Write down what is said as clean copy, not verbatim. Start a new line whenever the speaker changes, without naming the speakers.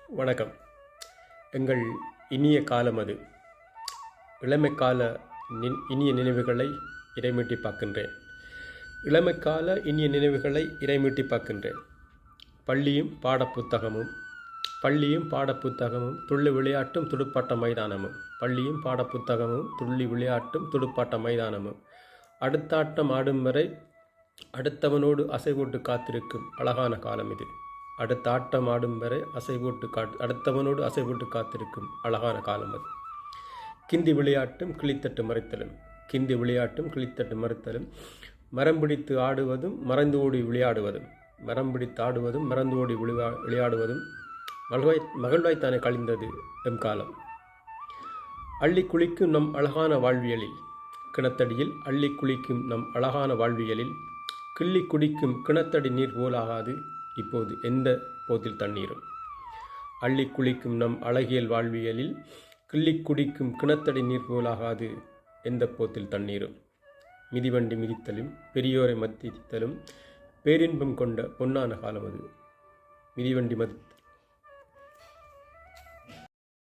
வணக்கம். எங்கள் இனிய காலம் அது. இளமைக்கால இனிய நினைவுகளை இடைமீட்டி பார்க்கின்றேன். இளமைக்கால இனிய நினைவுகளை இடைமீட்டி பார்க்கின்றேன். பள்ளியும் பாடப்புத்தகமும் துள்ளி விளையாட்டும் துடுப்பாட்ட மைதானமும் அடுத்த ஆட்டம் ஆடும் வரை அடுத்தவனோடு அசை போட்டு காத்திருக்கும் அழகான காலம் இது. அடுத்தவனோடு அசை போட்டு காத்திருக்கும் அழகான காலம் அது. கிந்தி விளையாட்டும் கிளித்தட்டு மறுத்தலும் மரம் பிடித்து ஆடுவதும் மறந்து ஓடி விளையாடுவதும் மகிழ்வாய்த்தானே கழிந்தது எம் காலம். அள்ளி குளிக்கும் நம் அழகான வாழ்வியலில் கிணத்தடியில் கிள்ளி குடிக்கும் கிணத்தடி நீர் போலாகாது இப்போது எந்த போத்தில் தண்ணீரும். அள்ளி குளிக்கும் நம் அழகியல் வாழ்வியலில் கிள்ளி குடிக்கும் கிணத்தடி நீர் போலாகாது எந்த போத்தில் தண்ணீரும். மிதிவண்டி மிதித்தலும் பெரியோரை மதித்தலும் பேரின்பம் கொண்ட பொன்னான காலம் அது. மிதிவண்டி